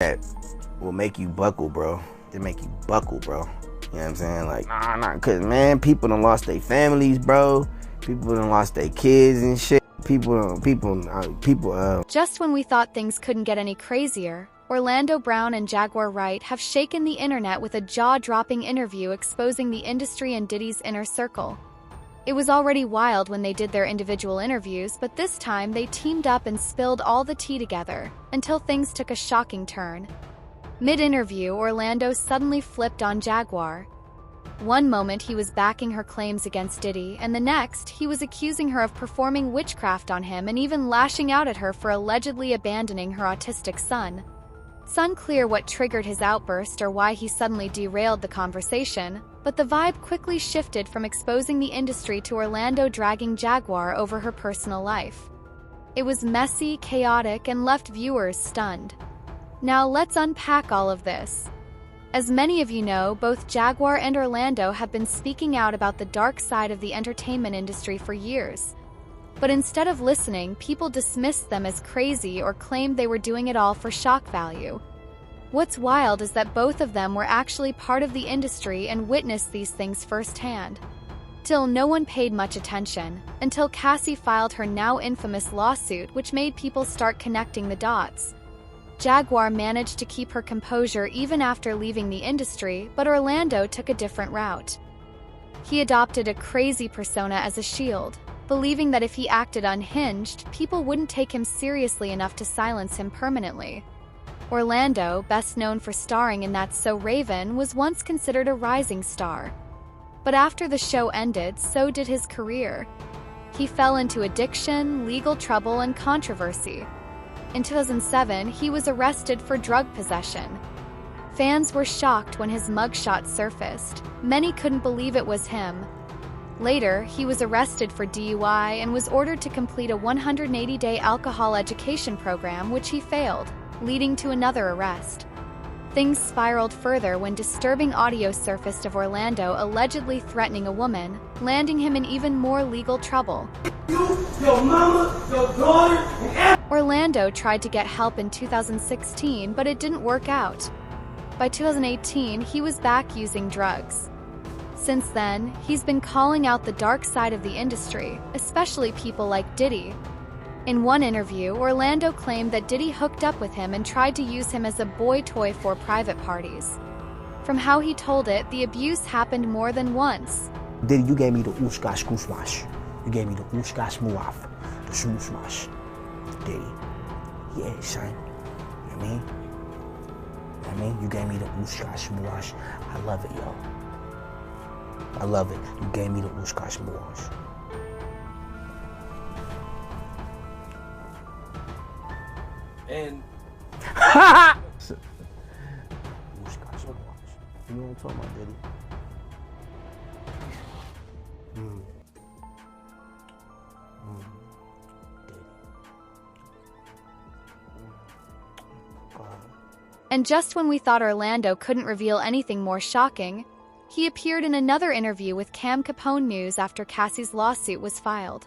that will make you buckle, bro. They make you buckle, bro. You know what I'm saying? Like, nah, cause man, people done lost their families, bro. People done lost their kids and shit. People. Just when we thought things couldn't get any crazier, Orlando Brown and Jaguar Wright have shaken the internet with a jaw-dropping interview exposing the industry and Diddy's inner circle. It was already wild when they did their individual interviews, but this time they teamed up and spilled all the tea together, until things took a shocking turn. Mid-interview, Orlando suddenly flipped on Jaguar. One moment he was backing her claims against Diddy, and the next he was accusing her of performing witchcraft on him and even lashing out at her for allegedly abandoning her autistic son. It's unclear what triggered his outburst or why he suddenly derailed the conversation, but the vibe quickly shifted from exposing the industry to Orlando dragging Jaguar over her personal life. It was messy, chaotic, and left viewers stunned. Now let's unpack all of this. As many of you know, both Jaguar and Orlando have been speaking out about the dark side of the entertainment industry for years. But instead of listening, people dismissed them as crazy or claimed they were doing it all for shock value. What's wild is that both of them were actually part of the industry and witnessed these things firsthand. Still, no one paid much attention, until Cassie filed her now infamous lawsuit, which made people start connecting the dots. Jaguar managed to keep her composure even after leaving the industry, but Orlando took a different route. He adopted a crazy persona as a shield, believing that if he acted unhinged, people wouldn't take him seriously enough to silence him permanently. Orlando, best known for starring in That's So Raven, was once considered a rising star. But after the show ended, so did his career. He fell into addiction, legal trouble, and controversy. In 2007, he was arrested for drug possession. Fans were shocked when his mugshot surfaced. Many couldn't believe it was him. Later, he was arrested for DUI and was ordered to complete a 180-day alcohol education program, which he failed, leading to another arrest. Things spiraled further when disturbing audio surfaced of Orlando allegedly threatening a woman, landing him in even more legal trouble. You, your mama, your daughter, and Orlando tried to get help in 2016, but it didn't work out. By 2018, he was back using drugs. Since then, he's been calling out the dark side of the industry, especially people like Diddy. In one interview, Orlando claimed that Diddy hooked up with him and tried to use him as a boy toy for private parties. From how he told it, the abuse happened more than once. Diddy, you gave me the ooshka skoosmash. You gave me the ooshka smooaf, the smoosmash. Diddy. Yeah, son. You know what I mean? You know what I mean? You gave me the ooshka smooash. I love it, yo. I love it. You gave me the ooshka smooash. and You know what I'm talking about, Diddy? And just when we thought Orlando couldn't reveal anything more shocking, he appeared in another interview with Cam Capone News after Cassie's lawsuit was filed.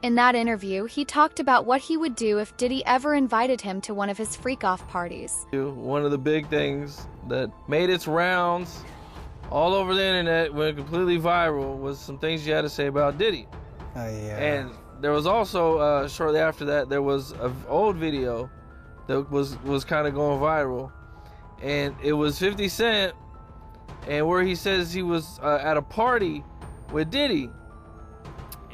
In that interview, he talked about what he would do if Diddy ever invited him to one of his freak-off parties. One of the big things that made its rounds all over the internet, went completely viral, was some things you had to say about Diddy. Oh, yeah. And there was also, shortly after that, there was an old video that was kind of going viral. And it was 50 Cent, and where he says he was at a party with Diddy.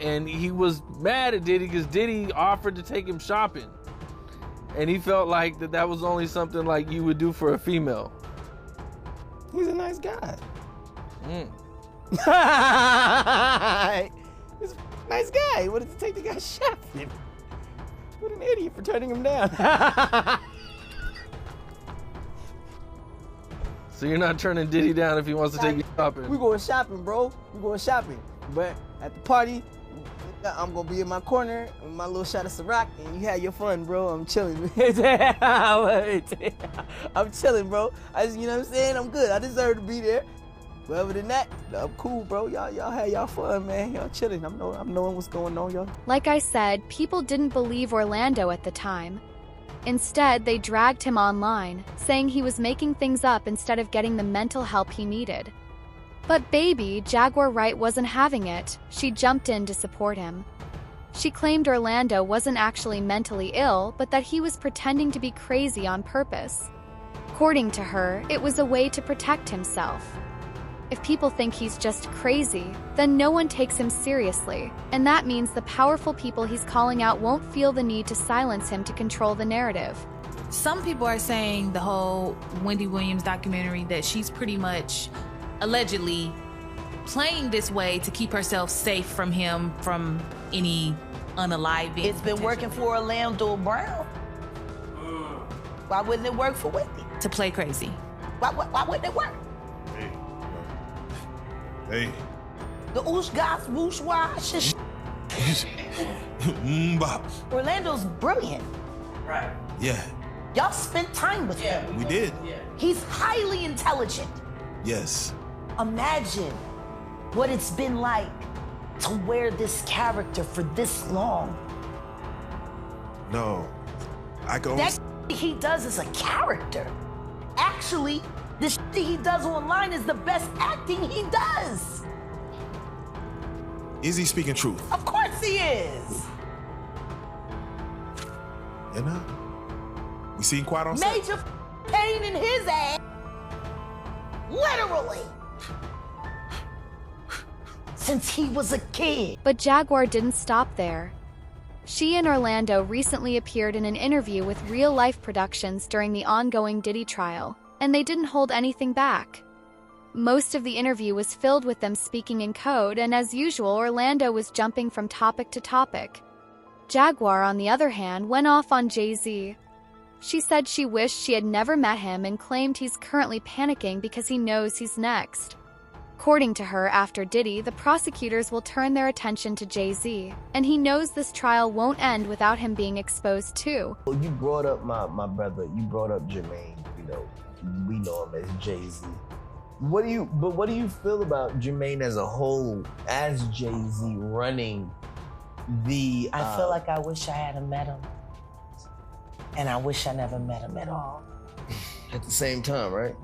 And he was mad at Diddy because Diddy offered to take him shopping. And he felt like that was only something like you would do for a female. He's a nice guy. He's a nice guy. He wanted to take the guy shopping. What an idiot for turning him down. So you're not turning Diddy down if he wants to take you shopping? We going shopping, bro. We going shopping. But at the party, I'm gonna be in my corner with my little shot of Ciroc, and you have your fun, bro. I'm chilling. I'm chilling, bro. You know what I'm saying? I'm good. I deserve to be there. But other than that, I'm cool, bro. Y'all have y'all fun, man. Y'all chilling. I'm knowing what's going on, y'all. Like I said, people didn't believe Orlando at the time. Instead, they dragged him online, saying he was making things up instead of getting the mental help he needed. But baby, Jaguar Wright wasn't having it. She jumped in to support him. She claimed Orlando wasn't actually mentally ill, but that he was pretending to be crazy on purpose. According to her, it was a way to protect himself. If people think he's just crazy, then no one takes him seriously, and that means the powerful people he's calling out won't feel the need to silence him to control the narrative. Some people are saying the whole Wendy Williams documentary that she's pretty much allegedly playing this way to keep herself safe from him, from any unaliving. It's been working for Orlando Brown. Why wouldn't it work for Wendy? To play crazy. Why wouldn't it work? Hey. The oosh gosh whoosh wash is Orlando's brilliant. Right. Yeah, Y'all spent time with him. we did. He's highly intelligent. Yes. Imagine what it's been like to wear this character for this long. No, I can only... That he does is a character. Actually, the shit he does online is the best acting he does. Is he speaking truth? Of course he is. You know? We seen quiet on set. Major pain in his ass. Literally. Since he was a kid. But Jaguar didn't stop there. She and Orlando recently appeared in an interview with Real Life Productions during the ongoing Diddy trial, and they didn't hold anything back. Most of the interview was filled with them speaking in code, and as usual, Orlando was jumping from topic to topic. Jaguar, on the other hand, went off on Jay-Z. She said she wished she had never met him and claimed he's currently panicking because he knows he's next. According to her, after Diddy, the prosecutors will turn their attention to Jay-Z, and he knows this trial won't end without him being exposed too. You brought up my brother, you brought up Jermaine, you know, we know him as Jay-Z. What do you feel about Jermaine as a whole, as Jay-Z running the... I feel like I wish I had met him. And I wish I never met him at all. At the same time, right?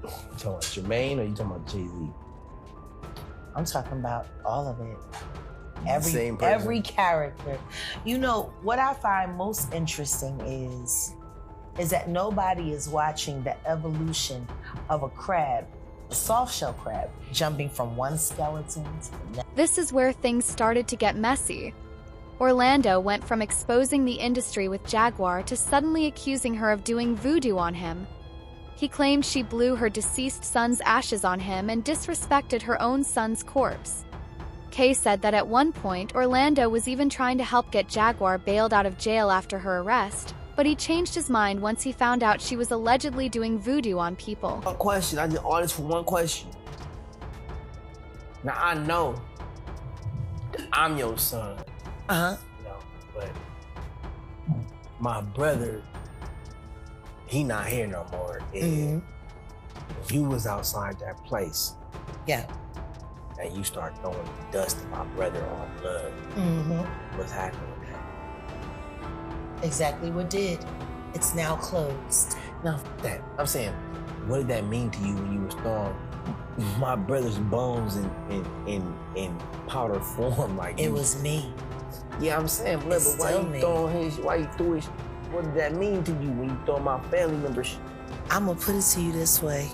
You talking about Jermaine or you talking about Jay-Z? I'm talking about all of it. Same person. Every character. You know, what I find most interesting is that nobody is watching the evolution of a crab, a soft shell crab, jumping from one skeleton to the next. This is where things started to get messy. Orlando went from exposing the industry with Jaguar to suddenly accusing her of doing voodoo on him. He claimed she blew her deceased son's ashes on him and disrespected her own son's corpse. Kay said that at one point, Orlando was even trying to help get Jaguar bailed out of jail after her arrest, but he changed his mind once he found out she was allegedly doing voodoo on people. One question, I did all this for one question. Now I know that I'm your son. Uh-huh. No, but my brother, he not here no more. And you was outside that place. Yeah. And you start throwing dust at my brother on blood. What's happening with that? Exactly what did. It's now closed. No, f that. I'm saying, what did that mean to you when you was throwing my brother's bones in powder form like It was me. Yeah, I'm saying, but why you threw his, what did that mean to you when you throw my family members? I'm gonna put it to you this way.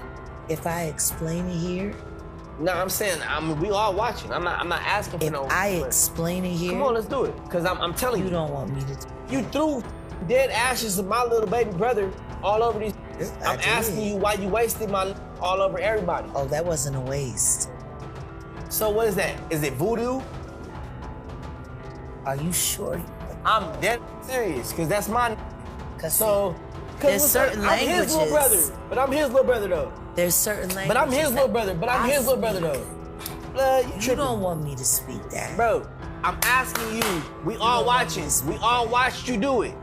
If I explain it here. No, I'm saying, we all watching. I'm not asking for no. If I explain it here. Come on, let's do it. Cause I'm telling you. You don't want me to. You threw dead ashes of my little baby brother all over these. I'm asking you why you wasted my all over everybody. Oh, that wasn't a waste. So what is that? Is it voodoo? Are you sure? I'm dead serious, cause that's my. So, there's certain languages. I'm his little brother, but I'm his little brother though. There's certain languages. But I'm his little brother. But I'm his little brother though. You don't want me to speak that, bro. I'm asking you. We all watching. We all watched you do it.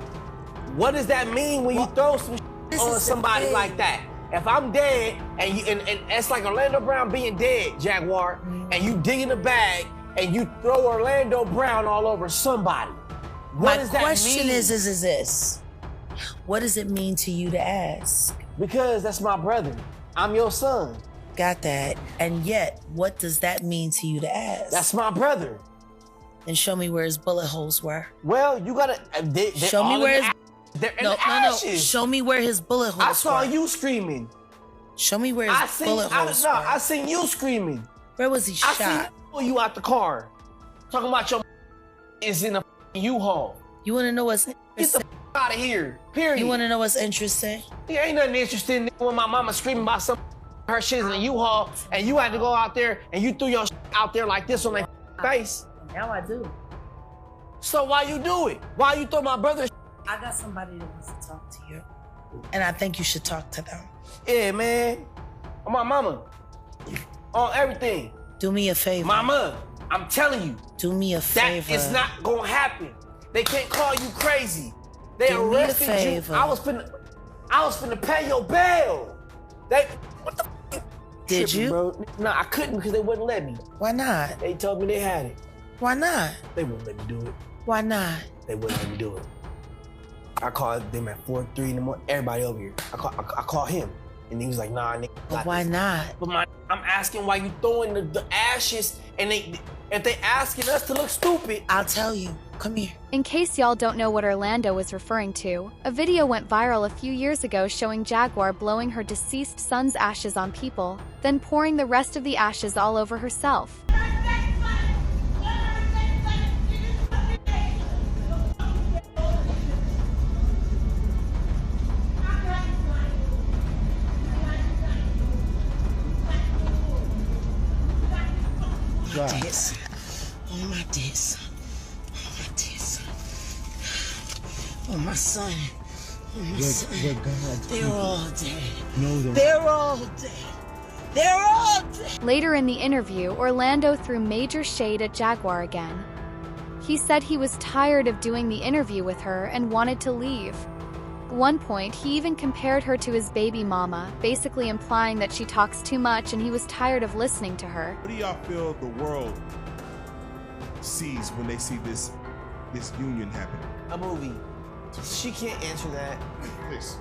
What does that mean when you throw some on somebody like that? If I'm dead and it's like Orlando Brown being dead, Jaguar, and you dig in the bag and you throw Orlando Brown all over somebody, My question is this. What does it mean to you to ask? Because that's my brother. I'm your son. Got that. And yet, what does that mean to you to ask? That's my brother. And show me where his bullet holes were. Well, you gotta... Show me where his... They're in the ashes. Show me where his bullet holes were. I saw you screaming. Show me where his bullet holes were. I seen you screaming. Where was he shot? I seen you out the car. Talking about your is in a U-Haul. You wanna know what's Get the out of here, period. You wanna know what's interesting? There ain't nothing interesting when my mama screaming about her shit in a U-Haul and you had to go out there and you threw your out there like this on their face. Now I do. So why you do it? Why you throw my brother? I got somebody that wants to talk to you. And I think you should talk to them. Yeah, man. On my mama. On everything. Do me a favor. Mama, I'm telling you. Do me a favor. That is not gonna happen. They can't call you crazy. They Do me a arrested favor. you. I was finna pay your bail. What the f? Did you? Bro? No, I couldn't because they wouldn't let me. Why not? They told me they had it. Why not? They wouldn't let me do it. Why not? They wouldn't let me do it. I called them at 4, 3 in the morning. Everybody over here. I called him. And he was like, nah, nigga. But why not? But I'm asking why you throwing the ashes and if they asking us to look stupid. I'll tell you. Come here. In case y'all don't know what Orlando was referring to, a video went viral a few years ago showing Jaguar blowing her deceased son's ashes on people, then pouring the rest of the ashes all over herself. This. Oh my this. Oh my son. Oh my son. They're all dead. No, they're all dead. They're all dead. Later in the interview, Orlando threw major shade at Jaguar again. He said he was tired of doing the interview with her and wanted to leave. At one point, he even compared her to his baby mama, basically implying that she talks too much and he was tired of listening to her. What do y'all feel the world sees when they see this union happening? A movie. She can't answer that. Please.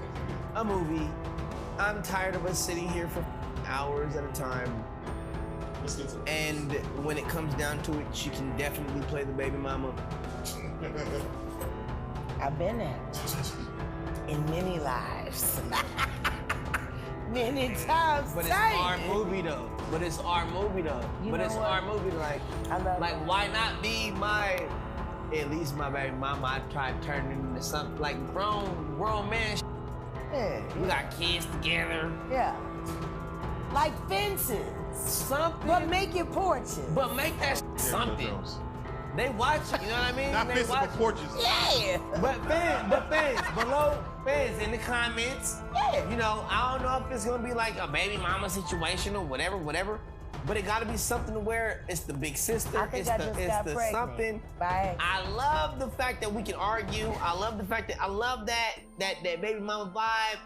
A movie. I'm tired of us sitting here for hours at a time. Let's get to it. And when it comes down to it, she can definitely play the baby mama. I've been there. In many lives. Many times. But it's our movie though. But it's our movie though. Our movie. Like why not be at least my baby mama? I tried turning into something like grown man. Yeah. We got kids together. Yeah. Like fences. Something. But make it porches. But make that something. They watch it, you know what I mean? Not fences, but porches. Yeah. But fans in the comments. Yeah. You know, I don't know if it's gonna be like a baby mama situation or whatever. But it gotta be something to where it's the big sister. I think I just got pregnant. Something. Bye. I love the fact that we can argue. I love that baby mama vibe.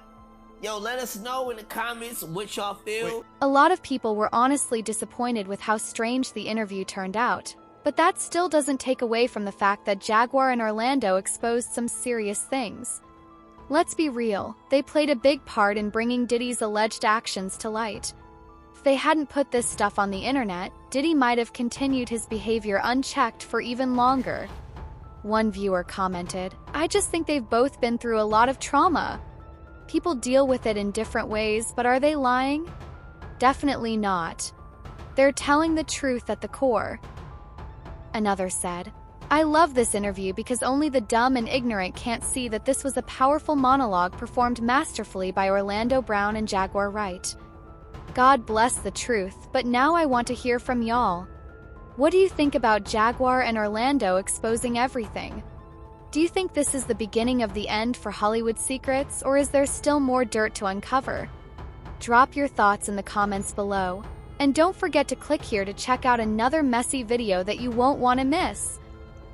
Yo, let us know in the comments what y'all feel. A lot of people were honestly disappointed with how strange the interview turned out. But that still doesn't take away from the fact that Jaguar and Orlando exposed some serious things. Let's be real, they played a big part in bringing Diddy's alleged actions to light. If they hadn't put this stuff on the internet, Diddy might have continued his behavior unchecked for even longer. One viewer commented, "I just think they've both been through a lot of trauma. People deal with it in different ways, but are they lying? Definitely not. They're telling the truth at the core." Another said, "I love this interview because only the dumb and ignorant can't see that this was a powerful monologue performed masterfully by Orlando Brown and Jaguar Wright. God bless the truth, but now I want to hear from y'all. What do you think about Jaguar and Orlando exposing everything? Do you think this is the beginning of the end for Hollywood secrets, or is there still more dirt to uncover? Drop your thoughts in the comments below. And don't forget to click here to check out another messy video that you won't want to miss.